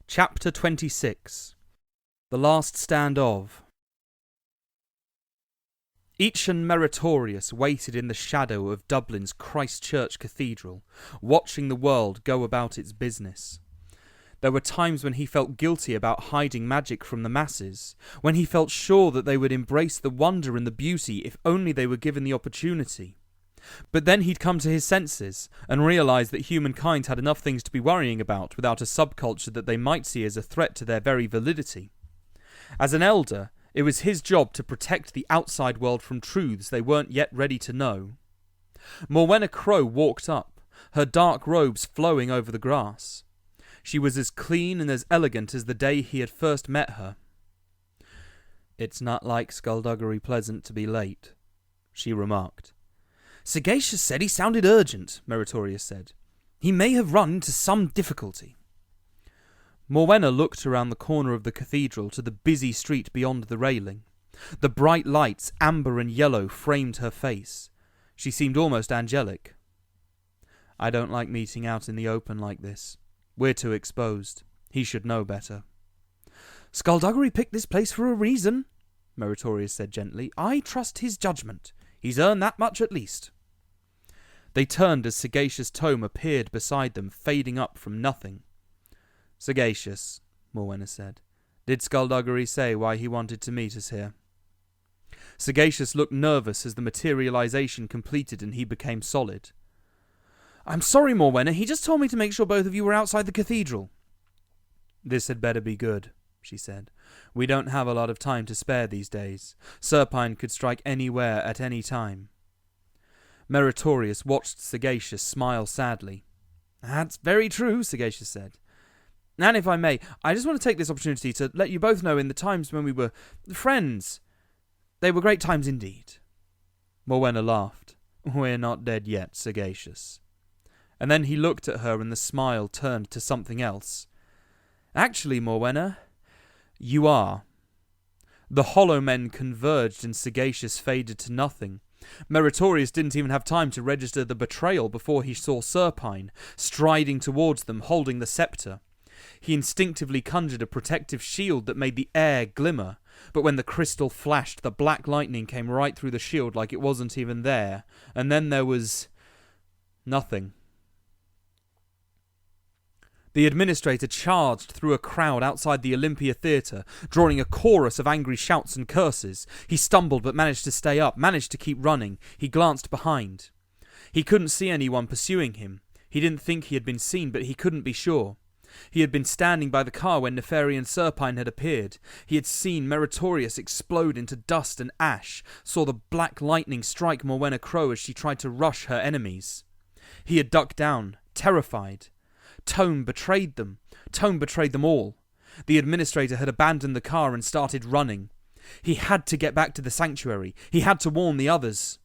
Chapter 26. The Last Stand of. Eachon Meritorious waited in the shadow of Dublin's Christ Church Cathedral, watching the world go about its business. There were times when he felt guilty about hiding magic from the masses, when he felt sure that they would embrace the wonder and the beauty if only they were given the opportunity. But then he'd come to his senses and realise that humankind had enough things to be worrying about without a subculture that they might see as a threat to their very validity. As an elder, it was his job to protect the outside world from truths they weren't yet ready to know. Morwenna Crow walked up, her dark robes flowing over the grass. She was as clean and as elegant as the day he had first met her. "It's not like Skulduggery pleasant to be late," she remarked. "Sagacious said he sounded urgent," Meritorious said. "He may have run into some difficulty." Morwenna looked around the corner of the cathedral to the busy street beyond the railing. The bright lights, amber and yellow, framed her face. She seemed almost angelic. "I don't like meeting out in the open like this. We're too exposed. He should know better." "Skulduggery picked this place for a reason," Meritorious said gently. "I trust his judgment. He's earned that much at least." They turned as Sagacious Tome appeared beside them, fading up from nothing. "Sagacious," Morwenna said, "did Skulduggery say why he wanted to meet us here?" Sagacious looked nervous as the materialization completed and he became solid. "I'm sorry, Morwenna. He just told me to make sure both of you were outside the cathedral." "This had better be good," she said. "We don't have a lot of time to spare these days. Serpine could strike anywhere at any time." Meritorious watched Sagacious smile sadly. "That's very true," Sagacious said. "And if I may, I just want to take this opportunity to let you both know in the times when we were friends, they were great times indeed." Morwenna laughed. "We're not dead yet, Sagacious." And then he looked at her and the smile turned to something else. "Actually, Morwenna, you are." The hollow men converged and Sagacious faded to nothing. Meritorious didn't even have time to register the betrayal before he saw Serpine, striding towards them, holding the scepter. He instinctively conjured a protective shield that made the air glimmer, but when the crystal flashed, the black lightning came right through the shield like it wasn't even there, and then there was nothing. The administrator charged through a crowd outside the Olympia Theatre, drawing a chorus of angry shouts and curses. He stumbled but managed to stay up, managed to keep running. He glanced behind. He couldn't see anyone pursuing him. He didn't think he had been seen, but he couldn't be sure. He had been standing by the car when Nefarian Serpine had appeared. He had seen Meritorious explode into dust and ash, saw the black lightning strike Morwenna Crow as she tried to rush her enemies. He had ducked down, terrified. Tome betrayed them. Tome betrayed them all. The administrator had abandoned the car and started running. He had to get back to the sanctuary. He had to warn the others.